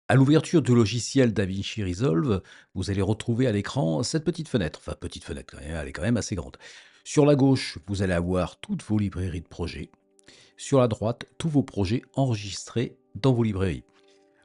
À l'ouverture du logiciel DaVinci Resolve, vous allez retrouver à l'écran cette petite fenêtre. Enfin, petite fenêtre, elle est quand même assez grande. Sur la gauche, vous allez avoir toutes vos librairies de projets. Sur la droite, tous vos projets enregistrés dans vos librairies.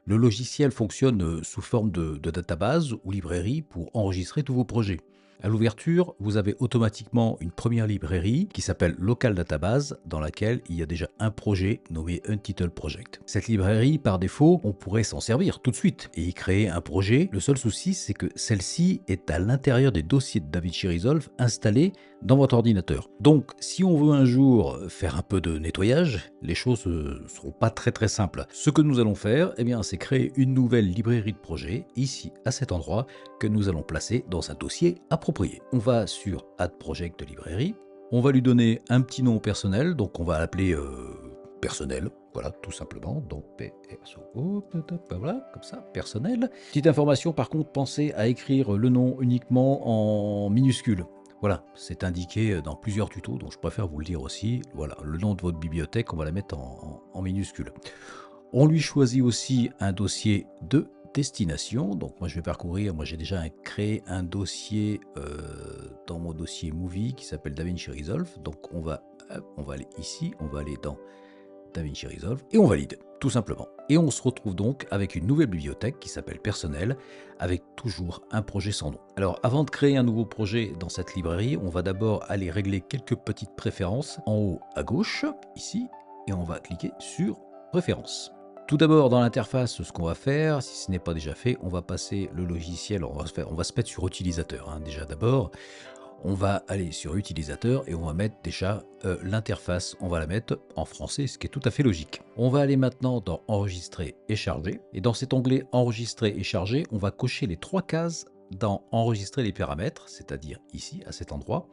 Le logiciel fonctionne sous forme de database ou librairie pour enregistrer tous vos projets. À l'ouverture, vous avez automatiquement une première librairie qui s'appelle Local Database, dans laquelle il y a déjà un projet nommé Untitled Project. Cette librairie, par défaut, on pourrait s'en servir tout de suite et y créer un projet. Le seul souci, c'est que celle-ci est à l'intérieur des dossiers de DaVinci Resolve installés dans votre ordinateur. Donc, si on veut un jour faire un peu de nettoyage, les choses ne seront pas très simples. Ce que nous allons faire, eh bien, c'est créer une nouvelle librairie de projet, ici, à cet endroit, que nous allons placer dans un dossier approprié. On va sur Add Project de librairie, on va lui donner un petit nom personnel, donc on va l'appeler personnel, voilà, tout simplement, donc PRSO, voilà, comme ça, personnel. Petite information, par contre, pensez à écrire le nom uniquement en minuscules. Voilà, c'est indiqué dans plusieurs tutos, donc je préfère vous le dire aussi. Voilà, le nom de votre bibliothèque, on va la mettre en minuscules. On lui choisit aussi un dossier de destination. Donc moi je vais parcourir, moi j'ai déjà créé un dossier dans mon dossier Movie qui s'appelle DaVinci Resolve. Donc on va aller ici, on va aller dans DaVinci Resolve et on valide, tout simplement. Et on se retrouve donc avec une nouvelle bibliothèque qui s'appelle Personnel, avec toujours un projet sans nom. Alors avant de créer un nouveau projet dans cette librairie, on va d'abord aller régler quelques petites préférences en haut à gauche, ici, et on va cliquer sur Préférences. Tout d'abord dans l'interface, ce qu'on va faire, si ce n'est pas déjà fait, on va passer le logiciel, on va se mettre sur utilisateur, déjà d'abord. On va aller sur utilisateur et on va mettre déjà l'interface, on va la mettre en français, ce qui est tout à fait logique. On va aller maintenant dans enregistrer et charger. Et dans cet onglet enregistrer et charger, on va cocher les 3 cases dans enregistrer les paramètres, c'est-à-dire ici, à cet endroit.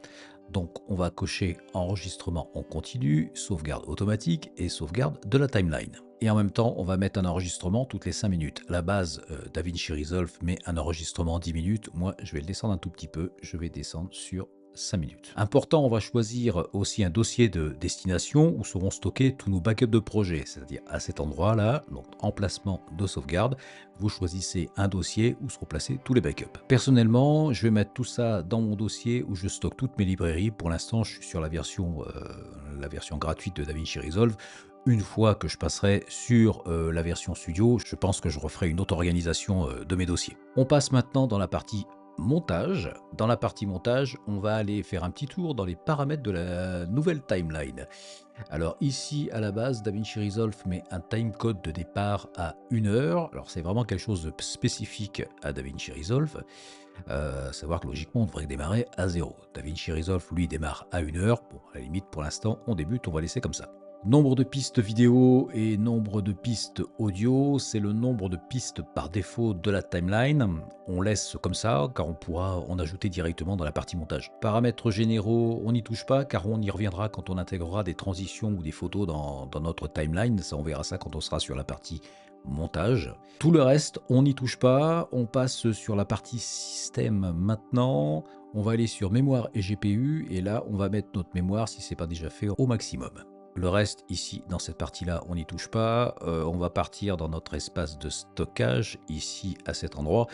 Donc on va cocher enregistrement en continu, sauvegarde automatique et sauvegarde de la timeline. Et en même temps, on va mettre un enregistrement toutes les 5 minutes. La base DaVinci Resolve met un enregistrement 10 minutes. Moi, je vais le descendre un tout petit peu. Je vais descendre sur 5 minutes. Important, on va choisir aussi un dossier de destination où seront stockés tous nos backups de projet, c'est-à-dire à cet endroit-là, donc emplacement de sauvegarde, vous choisissez un dossier où seront placés tous les backups. Personnellement, je vais mettre tout ça dans mon dossier où je stocke toutes mes librairies. Pour l'instant, je suis sur la version gratuite de DaVinci Resolve. Une fois que je passerai sur la version studio, je pense que je referai une autre organisation de mes dossiers. On passe maintenant dans la partie montage. Dans la partie montage, on va aller faire un petit tour dans les paramètres de la nouvelle timeline. Alors ici, à la base, DaVinci Resolve met un timecode de départ à 1 heure. Alors c'est vraiment quelque chose de spécifique à DaVinci Resolve. Savoir que logiquement, on devrait démarrer à 0. DaVinci Resolve, lui, démarre à 1 heure. Bon, à la limite, pour l'instant, on débute, on va laisser comme ça. Nombre de pistes vidéo et nombre de pistes audio, c'est le nombre de pistes par défaut de la timeline. On laisse comme ça, car on pourra en ajouter directement dans la partie montage. Paramètres généraux, on n'y touche pas, car on y reviendra quand on intégrera des transitions ou des photos dans notre timeline. Ça, on verra ça quand on sera sur la partie montage. Tout le reste, on n'y touche pas. On passe sur la partie système maintenant. On va aller sur mémoire et GPU, et là, on va mettre notre mémoire, si ce n'est pas déjà fait, au maximum. Le reste, ici, dans cette partie-là, on n'y touche pas. On va partir dans notre espace de stockage, ici, à cet endroit.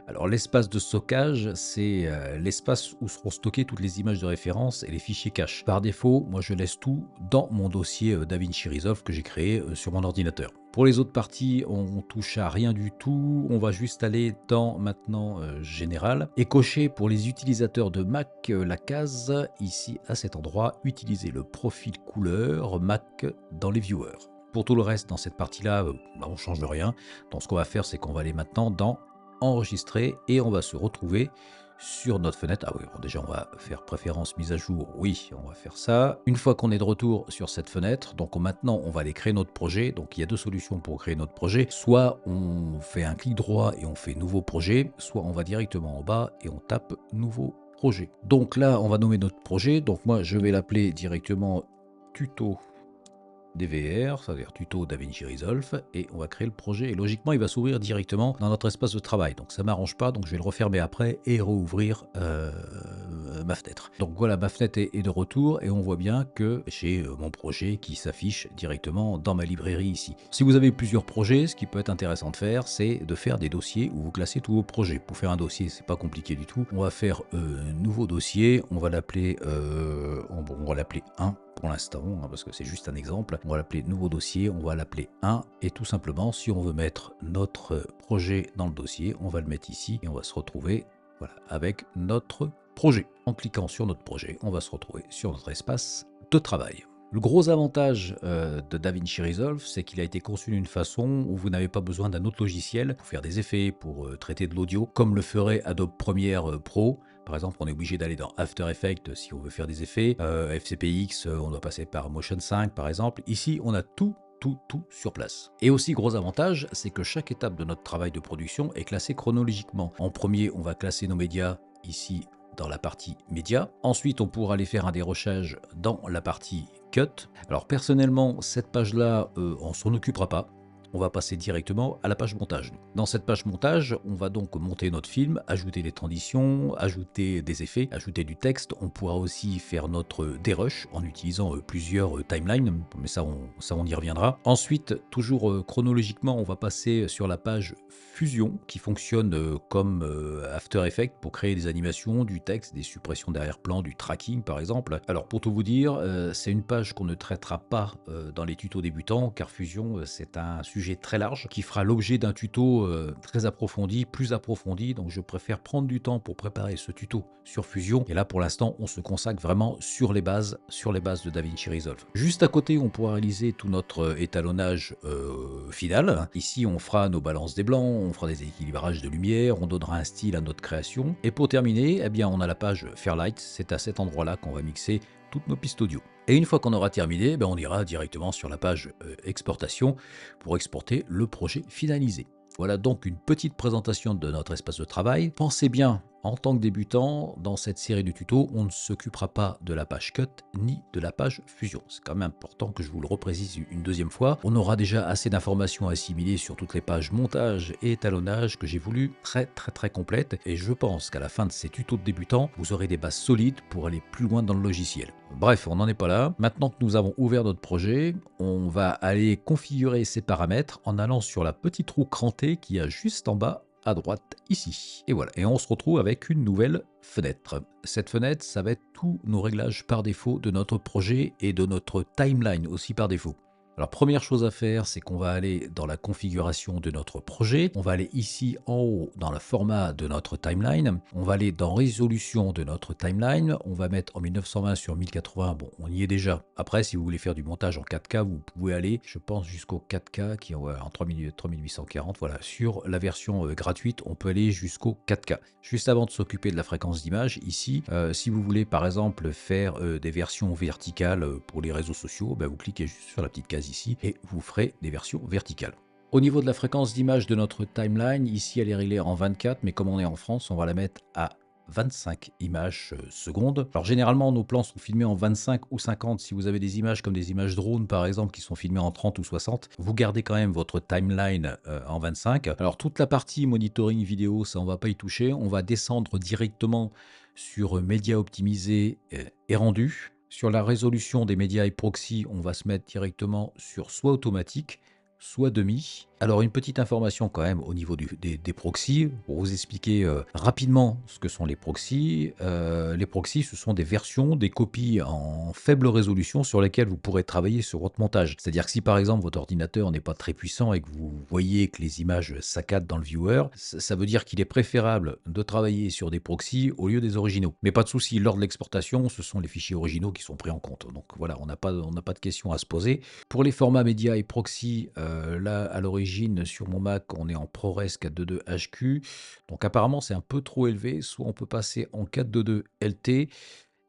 Alors, l'espace de stockage, c'est l'espace où seront stockées toutes les images de référence et les fichiers cache. Par défaut, moi, je laisse tout dans mon dossier DaVinci Resolve que j'ai créé sur mon ordinateur. Pour les autres parties, on touche à rien du tout. On va juste aller dans maintenant Général et cocher pour les utilisateurs de Mac la case ici à cet endroit, utiliser le profil couleur Mac dans les viewers. Pour tout le reste, dans cette partie-là, on ne change rien. Donc ce qu'on va faire, c'est qu'on va aller maintenant dans Enregistrer et on va se retrouver sur notre fenêtre. Ah oui, bon, déjà on va faire préférence mise à jour, oui, on va faire ça. Une fois qu'on est de retour sur cette fenêtre, donc maintenant on va aller créer notre projet. Donc il y a deux solutions pour créer notre projet. Soit on fait un clic droit et on fait nouveau projet, soit on va directement en bas et on tape nouveau projet. Donc là on va nommer notre projet. Donc moi je vais l'appeler directement tuto DVR, c'est-à-dire tuto DaVinci Resolve, et on va créer le projet, et logiquement il va s'ouvrir directement dans notre espace de travail, donc ça m'arrange pas, donc je vais le refermer après et rouvrir ma fenêtre. Donc voilà, ma fenêtre est de retour et on voit bien que j'ai mon projet qui s'affiche directement dans ma librairie ici. Si vous avez plusieurs projets, ce qui peut être intéressant de faire, c'est de faire des dossiers où vous classez tous vos projets. Pour faire un dossier, c'est pas compliqué du tout. On va faire nouveau dossier, on va l'appeler on va l'appeler 1 pour l'instant, hein, parce que c'est juste un exemple. On va l'appeler nouveau dossier, on va l'appeler 1 et tout simplement, si on veut mettre notre projet dans le dossier, on va le mettre ici et on va se retrouver voilà, avec notre projet. En cliquant sur notre projet, on va se retrouver sur notre espace de travail. Le gros avantage de DaVinci Resolve, c'est qu'il a été conçu d'une façon où vous n'avez pas besoin d'un autre logiciel pour faire des effets, pour traiter de l'audio, comme le ferait Adobe Premiere Pro. Par exemple, on est obligé d'aller dans After Effects si on veut faire des effets. FCPX, on doit passer par Motion 5 par exemple. Ici, on a tout sur place. Et aussi, gros avantage, c'est que chaque étape de notre travail de production est classée chronologiquement. En premier, on va classer nos médias ici dans la partie médias. Ensuite, on pourra aller faire un dérochage dans la partie cut. Alors personnellement, cette page-là, on s'en occupera pas. On va passer directement à la page montage. Dans cette page montage, on va donc monter notre film, ajouter les transitions, ajouter des effets, ajouter du texte. On pourra aussi faire notre dérush en utilisant plusieurs timelines, mais ça on y reviendra. Ensuite, toujours chronologiquement, on va passer sur la page Fusion qui fonctionne comme After Effects pour créer des animations, du texte, des suppressions d'arrière-plan, du tracking par exemple. Alors pour tout vous dire, c'est une page qu'on ne traitera pas dans les tutos débutants car Fusion c'est un sujet très large qui fera l'objet d'un tuto très approfondi, plus approfondi, donc je préfère prendre du temps pour préparer ce tuto sur Fusion et là pour l'instant on se consacre vraiment sur les bases de DaVinci Resolve. Juste à côté on pourra réaliser tout notre étalonnage final. Ici on fera nos balances des blancs, on fera des équilibrages de lumière, on donnera un style à notre création et pour terminer, eh bien on a la page Fairlight, c'est à cet endroit là qu'on va mixer toutes nos pistes audio. Et une fois qu'on aura terminé, on ira directement sur la page exportation pour exporter le projet finalisé. Voilà donc une petite présentation de notre espace de travail. Pensez bien, en tant que débutant, dans cette série de tutos, on ne s'occupera pas de la page cut ni de la page fusion. C'est quand même important que je vous le reprécise une deuxième fois. On aura déjà assez d'informations à assimiler sur toutes les pages montage et étalonnage que j'ai voulu très complètes. Et je pense qu'à la fin de ces tutos de débutants, vous aurez des bases solides pour aller plus loin dans le logiciel. Bref, on n'en est pas là. Maintenant que nous avons ouvert notre projet, on va aller configurer ses paramètres en allant sur la petite roue crantée qu'il y a juste en bas à droite ici. Et voilà, et on se retrouve avec une nouvelle fenêtre. Cette fenêtre, ça va être tous nos réglages par défaut de notre projet et de notre timeline aussi par défaut. Alors première chose à faire, c'est qu'on va aller dans la configuration de notre projet. On va aller ici en haut dans le format de notre timeline. On va aller dans résolution de notre timeline. On va mettre en 1920 sur 1080. Bon, on y est déjà. Après, si vous voulez faire du montage en 4K, vous pouvez aller, je pense, jusqu'au 4K qui est en 3840. Voilà, sur la version gratuite, on peut aller jusqu'au 4K. Juste avant de s'occuper de la fréquence d'image, ici, si vous voulez par exemple faire des versions verticales pour les réseaux sociaux, vous cliquez juste sur la petite case ici et vous ferez des versions verticales. Au niveau de la fréquence d'image de notre timeline, ici elle est réglée en 24, mais comme on est en France, on va la mettre à 25 images secondes. Alors généralement nos plans sont filmés en 25 ou 50. Si vous avez des images comme des images drone par exemple qui sont filmées en 30 ou 60, vous gardez quand même votre timeline en 25. Alors toute la partie monitoring vidéo, ça on va pas y toucher. On va descendre directement sur médias optimisés et rendus. Sur la résolution des médias et proxy, on va se mettre directement sur soit automatique, soit demi. Alors une petite information quand même au niveau des proxys, pour vous expliquer rapidement ce que sont les proxys. Les proxys, ce sont des versions, des copies en faible résolution sur lesquelles vous pourrez travailler sur votre montage. C'est-à-dire que si par exemple votre ordinateur n'est pas très puissant et que vous voyez que les images saccadent dans le viewer, ça veut dire qu'il est préférable de travailler sur des proxys au lieu des originaux. Mais pas de souci, lors de l'exportation, ce sont les fichiers originaux qui sont pris en compte. Donc voilà, on n'a pas de questions à se poser. Pour les formats médias et proxy, là à l'origine, sur mon Mac, on est en ProRes 422 HQ. Donc apparemment, c'est un peu trop élevé. Soit on peut passer en 422 LT.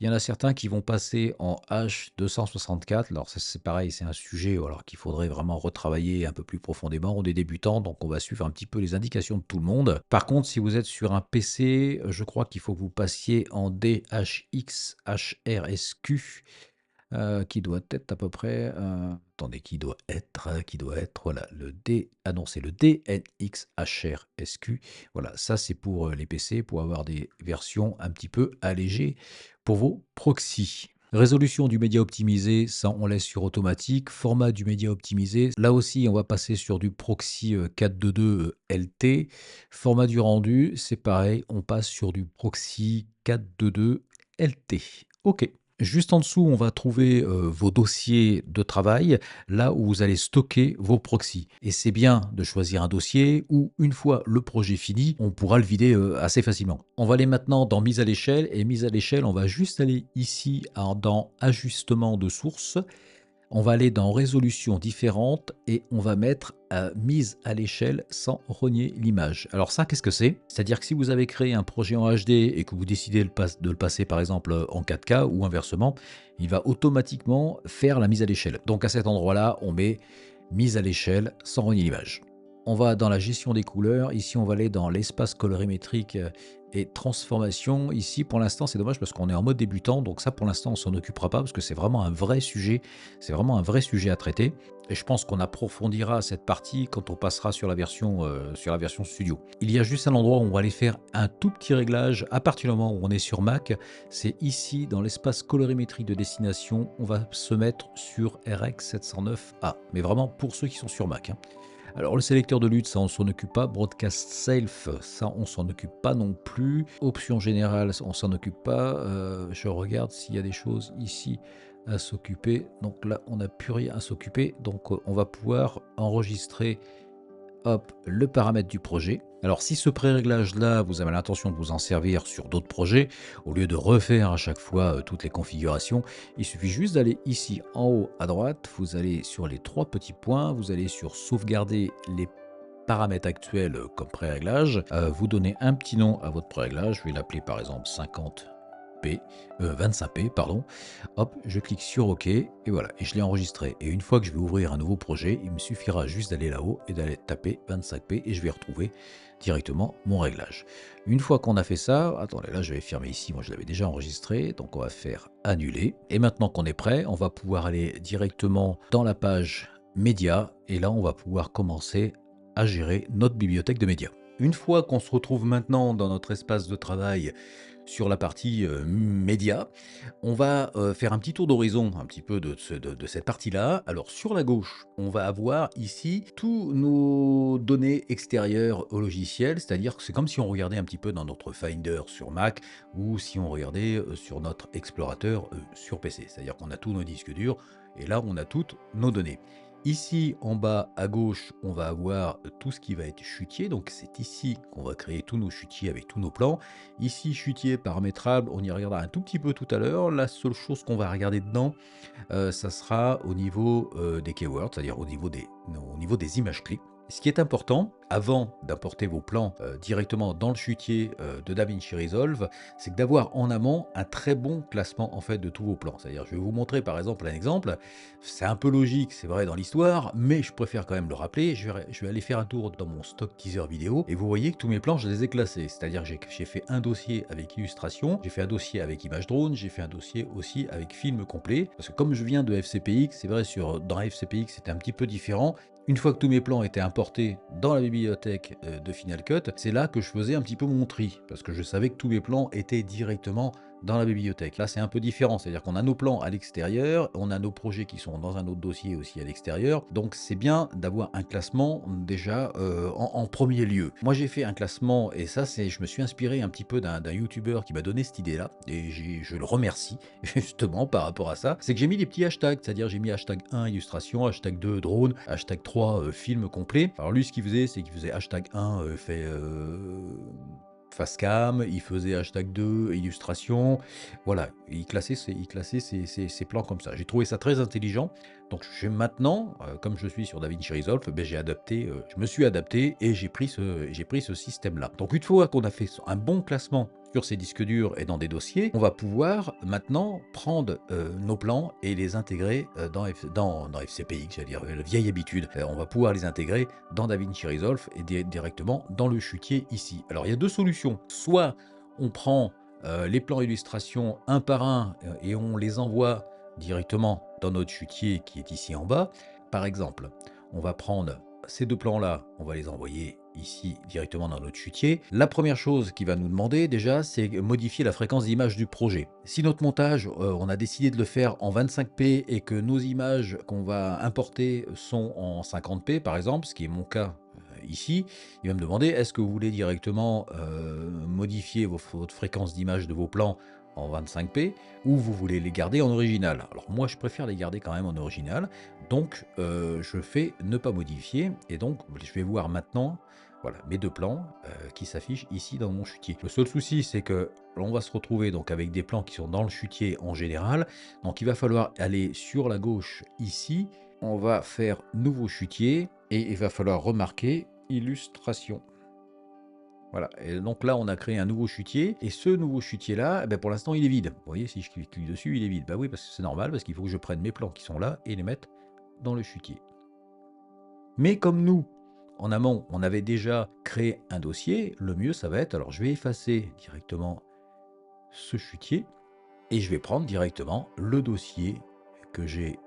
Il y en a certains qui vont passer en H264. Alors ça, c'est pareil, c'est un sujet alors qu'il faudrait vraiment retravailler un peu plus profondément. On est débutant, donc on va suivre un petit peu les indications de tout le monde. Par contre, si vous êtes sur un PC, je crois qu'il faut que vous passiez en DHX HRSQ, qui doit être à peu près attendez, qui doit être, voilà, le D, ah non, c'est le DNxHRSQ. Voilà, ça c'est pour les PC, pour avoir des versions un petit peu allégées pour vos proxys. Résolution du média optimisé, ça on laisse sur automatique. Format du média optimisé, là aussi on va passer sur du proxy 422 LT. Format du rendu, c'est pareil, on passe sur du proxy 422 LT. OK. Juste en dessous, on va trouver vos dossiers de travail, là où vous allez stocker vos proxys. Et c'est bien de choisir un dossier où, une fois le projet fini, on pourra le vider assez facilement. On va aller maintenant dans mise à l'échelle, et mise à l'échelle, on va juste aller ici dans ajustement de source. On va aller dans résolution différente et on va mettre mise à l'échelle sans renier l'image. Alors ça, qu'est-ce que c'est? C'est-à-dire que si vous avez créé un projet en HD et que vous décidez de le passer par exemple en 4K ou inversement, il va automatiquement faire la mise à l'échelle. Donc à cet endroit-là, on met mise à l'échelle sans renier l'image. On va dans la gestion des couleurs. Ici, on va aller dans l'espace colorimétrique et transformation. Ici, pour l'instant, c'est dommage parce qu'on est en mode débutant. Donc ça, pour l'instant, on s'en occupera pas parce que c'est vraiment un vrai sujet. C'est vraiment un vrai sujet à traiter. Et je pense qu'on approfondira cette partie quand on passera sur la version studio. Il y a juste un endroit où on va aller faire un tout petit réglage à partir du moment où on est sur Mac. C'est ici, dans l'espace colorimétrie de destination. On va se mettre sur RX 709A. Mais vraiment pour ceux qui sont sur Mac, hein. Alors le sélecteur de lutte, ça on s'en occupe pas. Broadcast Self, ça on s'en occupe pas non plus. Option générale, on s'en occupe pas. Je regarde s'il y a des choses ici à s'occuper. Donc là, on n'a plus rien à s'occuper. Donc on va pouvoir enregistrer, hop, le paramètre du projet. Alors si ce pré-réglage-là, vous avez l'intention de vous en servir sur d'autres projets, au lieu de refaire à chaque fois toutes les configurations, il suffit juste d'aller ici en haut à droite, vous allez sur les trois petits points, vous allez sur sauvegarder les paramètres actuels comme pré-réglage, vous donnez un petit nom à votre pré-réglage, je vais l'appeler par exemple 25p, pardon. Hop, je clique sur OK et voilà, et je l'ai enregistré. Et une fois que je vais ouvrir un nouveau projet, il me suffira juste d'aller là-haut et d'aller taper 25p et je vais retrouver directement mon réglage. Une fois qu'on a fait ça, attendez, là je vais fermer ici, moi je l'avais déjà enregistré, donc on va faire annuler. Et maintenant qu'on est prêt, on va pouvoir aller directement dans la page médias et là on va pouvoir commencer à gérer notre bibliothèque de médias. Une fois qu'on se retrouve maintenant dans notre espace de travail sur la partie médias, on va faire un petit tour d'horizon un petit peu de cette partie-là. Alors sur la gauche, on va avoir ici tous nos données extérieures au logiciel, c'est-à-dire que c'est comme si on regardait un petit peu dans notre Finder sur Mac ou si on regardait sur notre explorateur sur PC. C'est-à-dire qu'on a tous nos disques durs et là on a toutes nos données. Ici, en bas à gauche, on va avoir tout ce qui va être chutier. Donc, c'est ici qu'on va créer tous nos chutiers avec tous nos plans. Ici, chutier paramétrable, on y regardera un tout petit peu tout à l'heure. La seule chose qu'on va regarder dedans, ça sera au niveau des keywords, c'est-à-dire au niveau des images clés. Ce qui est important, avant d'importer vos plans directement dans le chutier de DaVinci Resolve, c'est que d'avoir en amont un très bon classement en fait de tous vos plans. C'est-à-dire, je vais vous montrer par exemple un exemple. C'est un peu logique, c'est vrai dans l'histoire, mais je préfère quand même le rappeler. Je vais aller faire un tour dans mon stock teaser vidéo et vous voyez que tous mes plans, je les ai classés. C'est-à-dire, j'ai fait un dossier avec illustration, j'ai fait un dossier avec image drone, j'ai fait un dossier aussi avec film complet. Parce que comme je viens de FCPX, c'est vrai dans FCPX c'était un petit peu différent. Une fois que tous mes plans étaient importés dans la bibliothèque de Final Cut, c'est là que je faisais un petit peu mon tri, parce que je savais que tous mes plans étaient directement dans la bibliothèque. Là, c'est un peu différent, c'est-à-dire qu'on a nos plans à l'extérieur, on a nos projets qui sont dans un autre dossier aussi à l'extérieur, donc c'est bien d'avoir un classement déjà en premier lieu. Moi, j'ai fait un classement, et ça, je me suis inspiré un petit peu d'un YouTuber qui m'a donné cette idée-là, et je le remercie justement par rapport à ça, c'est que j'ai mis des petits hashtags, c'est-à-dire j'ai mis hashtag 1 illustration, hashtag 2 drone, hashtag 3 film complet. Alors lui, ce qu'il faisait, c'est qu'il faisait hashtag 1 face cam, il faisait hashtag 2 illustration, voilà, il classait ses plans comme ça. J'ai trouvé ça très intelligent, donc j'ai maintenant, comme je suis sur DaVinci Resolve, ben je me suis adapté et j'ai pris ce système-là. Donc une fois qu'on a fait un bon classement sur ces disques durs et dans des dossiers, on va pouvoir maintenant prendre nos plans et les intégrer dans FCPX, j'allais dire, la vieille habitude. On va pouvoir les intégrer dans DaVinci Resolve et directement dans le chutier ici. Alors il y a deux solutions. Soit on prend les plans illustrations un par un et on les envoie directement dans notre chutier qui est ici en bas. Par exemple, on va prendre ces deux plans-là, on va les envoyer ici directement dans notre chutier. La première chose qu'il va nous demander déjà, c'est modifier la fréquence d'image du projet. Si notre montage, on a décidé de le faire en 25p et que nos images qu'on va importer sont en 50p par exemple, ce qui est mon cas ici, il va me demander est-ce que vous voulez directement modifier votre fréquence d'image de vos plans en 25p ou vous voulez les garder en original. Alors moi je préfère les garder quand même en original, donc je fais ne pas modifier et donc je vais voir maintenant voilà, mes deux plans qui s'affichent ici dans mon chutier. Le seul souci c'est que on va se retrouver donc avec des plans qui sont dans le chutier en général, donc il va falloir aller sur la gauche ici, on va faire nouveau chutier et il va falloir remarquer illustration. Voilà, et donc là on a créé un nouveau chutier, et ce nouveau chutier là, pour l'instant il est vide. Vous voyez, si je clique dessus, il est vide. Bah oui, parce que c'est normal, parce qu'il faut que je prenne mes plans qui sont là et les mette dans le chutier. Mais comme nous, en amont, on avait déjà créé un dossier, le mieux ça va être, alors je vais effacer directement ce chutier, et je vais prendre directement le dossier que j'ai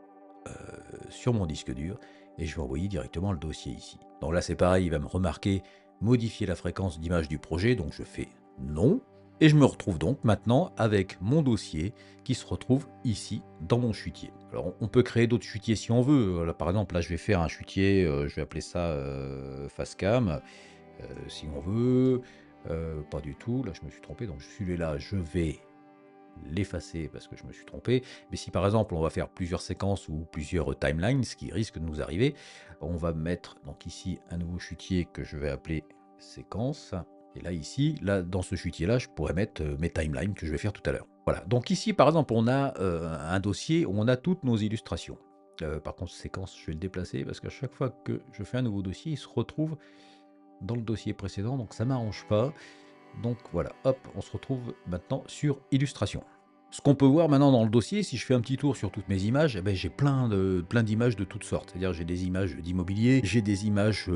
sur mon disque dur, et je vais envoyer directement le dossier ici. Donc là c'est pareil, il va me remarquer modifier la fréquence d'image du projet, donc je fais non, et je me retrouve donc maintenant avec mon dossier qui se retrouve ici dans mon chutier. Alors on peut créer d'autres chutiers si on veut. Là, par exemple là je vais faire un chutier, je vais appeler ça Facecam, si on veut. Pas du tout, là je me suis trompé, donc celui-là je vais l'effacer parce que je me suis trompé. Mais si par exemple on va faire plusieurs séquences ou plusieurs timelines, ce qui risque de nous arriver, on va mettre donc ici un nouveau chutier que je vais appeler séquence. Et là ici, là dans ce chutier là, je pourrais mettre mes timelines que je vais faire tout à l'heure. Voilà, donc ici par exemple on a un dossier où on a toutes nos illustrations. Par contre séquence, je vais le déplacer parce qu'à chaque fois que je fais un nouveau dossier, il se retrouve dans le dossier précédent, donc ça m'arrange pas. Donc voilà, hop, on se retrouve maintenant sur illustration. Ce qu'on peut voir maintenant dans le dossier, si je fais un petit tour sur toutes mes images, j'ai plein d'images de toutes sortes. C'est-à-dire j'ai des images d'immobilier, j'ai des images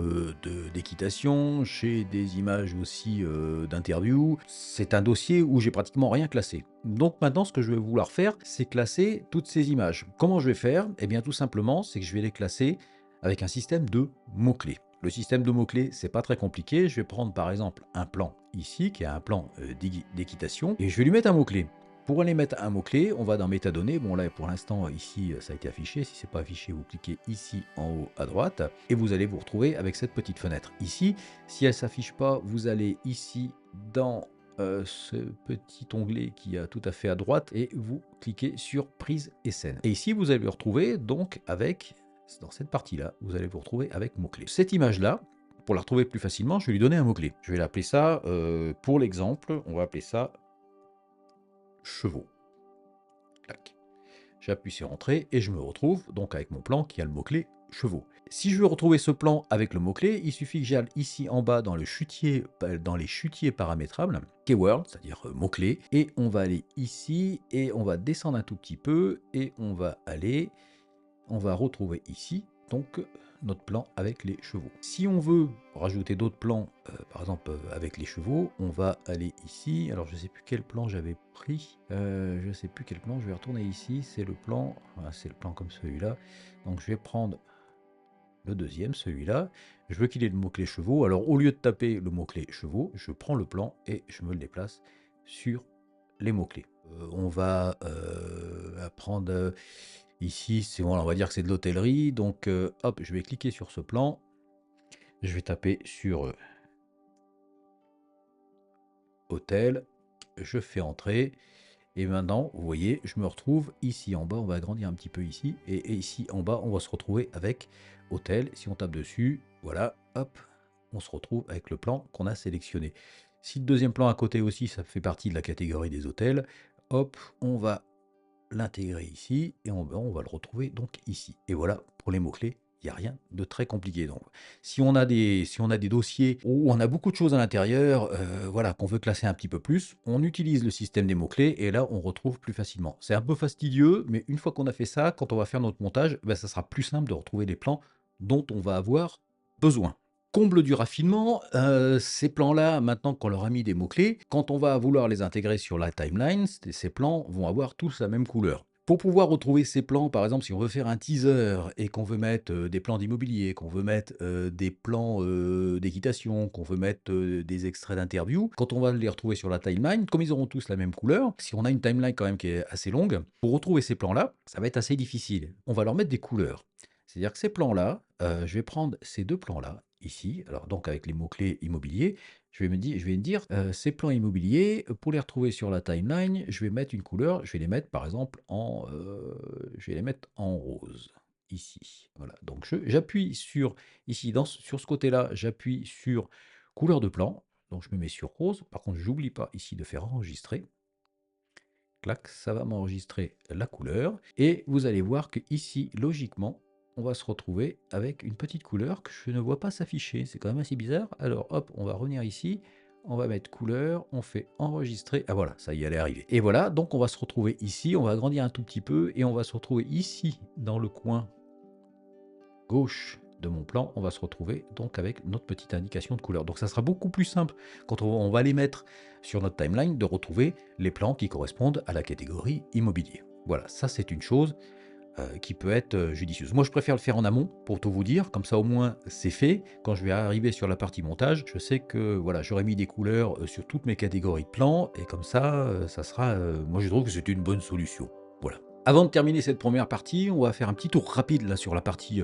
d'équitation, j'ai des images aussi d'interview. C'est un dossier où j'ai pratiquement rien classé. Donc maintenant, ce que je vais vouloir faire, c'est classer toutes ces images. Comment je vais faire? Eh bien tout simplement, c'est que je vais les classer avec un système de mots-clés. Le système de mots-clés, c'est pas très compliqué. Je vais prendre par exemple un plan ici, qui est un plan d'équitation, et je vais lui mettre un mot-clé. Pour aller mettre un mot-clé, on va dans métadonnées. Bon là pour l'instant ici ça a été affiché. Si c'est pas affiché, vous cliquez ici en haut à droite et vous allez vous retrouver avec cette petite fenêtre ici. Si elle s'affiche pas, vous allez ici dans ce petit onglet qui est tout à fait à droite et vous cliquez sur prise et scène. Et ici vous allez vous retrouver donc avec, dans cette partie-là, vous allez vous retrouver avec mots-clés. Cette image-là, pour la retrouver plus facilement, je vais lui donner un mot-clé. Je vais l'appeler ça, pour l'exemple, on va appeler ça chevaux. J'appuie sur entrée et je me retrouve donc avec mon plan qui a le mot-clé chevaux. Si je veux retrouver ce plan avec le mot-clé, il suffit que j'aille ici en bas dans le chutier, dans les chutiers paramétrables, keyword, c'est-à-dire mot-clé, et on va aller ici et on va descendre un tout petit peu et on va retrouver ici donc notre plan avec les chevaux. Si on veut rajouter d'autres plans, par exemple avec les chevaux, on va aller ici. Alors je sais plus quel plan j'avais pris, je sais plus quel plan. Je vais retourner ici. C'est le plan, voilà, c'est le plan comme celui-là. Donc je vais prendre le deuxième, celui-là. Je veux qu'il ait le mot-clé chevaux. Alors au lieu de taper le mot-clé chevaux, je prends le plan et je me le déplace sur les mots-clés. On va apprendre ici, c'est bon, on va dire que c'est de l'hôtellerie. Donc hop, je vais cliquer sur ce plan. Je vais taper sur hôtel. Je fais entrer. Et maintenant, vous voyez, je me retrouve ici en bas. On va agrandir un petit peu ici. Et ici en bas, on va se retrouver avec hôtel. Si on tape dessus, voilà, hop, on se retrouve avec le plan qu'on a sélectionné. Si le deuxième plan à côté aussi, ça fait partie de la catégorie des hôtels, hop, on va l'intégrer ici et on va le retrouver donc ici. Et voilà pour les mots-clés. Il n'y a rien de très compliqué. Donc, si on a des dossiers où on a beaucoup de choses à l'intérieur, voilà, qu'on veut classer un petit peu plus, on utilise le système des mots-clés et là, on retrouve plus facilement. C'est un peu fastidieux, mais une fois qu'on a fait ça, quand on va faire notre montage, ça sera plus simple de retrouver les plans dont on va avoir besoin. Comble du raffinement, ces plans-là, maintenant qu'on leur a mis des mots-clés, quand on va vouloir les intégrer sur la timeline, ces plans vont avoir tous la même couleur. Pour pouvoir retrouver ces plans, par exemple, si on veut faire un teaser et qu'on veut mettre, des plans d'immobilier, qu'on veut mettre, des plans, d'équitation, qu'on veut mettre, des extraits d'interviews, quand on va les retrouver sur la timeline, comme ils auront tous la même couleur, si on a une timeline quand même qui est assez longue, pour retrouver ces plans-là, ça va être assez difficile. On va leur mettre des couleurs. C'est-à-dire que ces plans-là, je vais prendre ces 2 plans-là, ici, alors donc avec les mots-clés immobilier, je vais me dire, ces plans immobiliers, pour les retrouver sur la timeline, je vais mettre une couleur, je vais les mettre par exemple en, je vais les mettre en rose, ici. Voilà, donc j'appuie sur ici sur ce côté-là, j'appuie sur couleur de plan, donc je me mets sur rose. Par contre, j'oublie pas ici de faire enregistrer. Clac, ça va m'enregistrer la couleur et vous allez voir que ici, logiquement, on va se retrouver avec une petite couleur que je ne vois pas s'afficher. C'est quand même assez bizarre. Alors hop, on va revenir ici, on va mettre couleur, on fait enregistrer. Ah voilà, ça y est, elle est arrivée. Et voilà, donc on va se retrouver ici, on va agrandir un tout petit peu et on va se retrouver ici dans le coin gauche de mon plan, on va se retrouver donc avec notre petite indication de couleur. Donc ça sera beaucoup plus simple quand on va les mettre sur notre timeline de retrouver les plans qui correspondent à la catégorie immobilier. Voilà, ça c'est une chose qui peut être judicieuse. Moi je préfère le faire en amont pour tout vous dire, comme ça au moins c'est fait. Quand je vais arriver sur la partie montage, je sais que voilà, j'aurai mis des couleurs sur toutes mes catégories de plans et comme ça, ça sera, moi je trouve que c'est une bonne solution. Voilà. Avant de terminer cette première partie, on va faire un petit tour rapide là sur la partie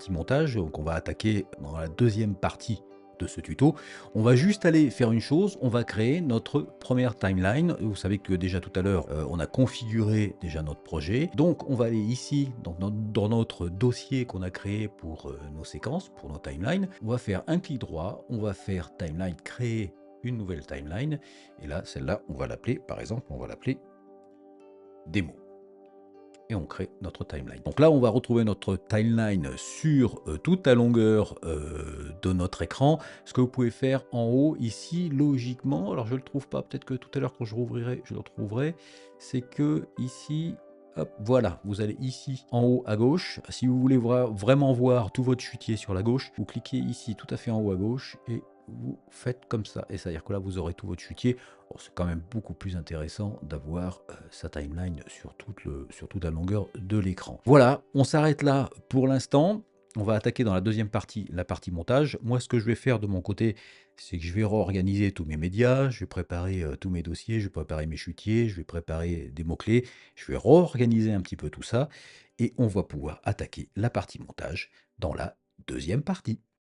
montage. Donc on va attaquer dans la deuxième partie de ce tuto. On va juste aller faire une chose, on va créer notre première timeline. Vous savez que déjà tout à l'heure, on a configuré déjà notre projet. Donc on va aller ici, dans notre dossier qu'on a créé pour nos séquences, pour nos timelines. On va faire un clic droit, on va faire timeline, créer une nouvelle timeline. Et là, celle-là, on va l'appeler, par exemple, on va l'appeler démo et on crée notre timeline. Donc là, on va retrouver notre timeline sur toute la longueur de notre écran. Ce que vous pouvez faire en haut, ici, logiquement, alors je ne le trouve pas, peut-être que tout à l'heure quand je rouvrirai, je le retrouverai, c'est que ici, hop, voilà, vous allez ici en haut à gauche. Si vous voulez vraiment voir tout votre chutier sur la gauche, vous cliquez ici tout à fait en haut à gauche et vous faites comme ça. Et c'est-à-dire que là, vous aurez tout votre chutier. C'est quand même beaucoup plus intéressant d'avoir sa timeline sur toute la longueur de l'écran. Voilà, on s'arrête là pour l'instant. On va attaquer dans la deuxième partie, la partie montage. Moi, ce que je vais faire de mon côté, c'est que je vais réorganiser tous mes médias, je vais préparer tous mes dossiers, je vais préparer mes chutiers, je vais préparer des mots-clés, je vais réorganiser un petit peu tout ça, et on va pouvoir attaquer la partie montage dans la deuxième partie.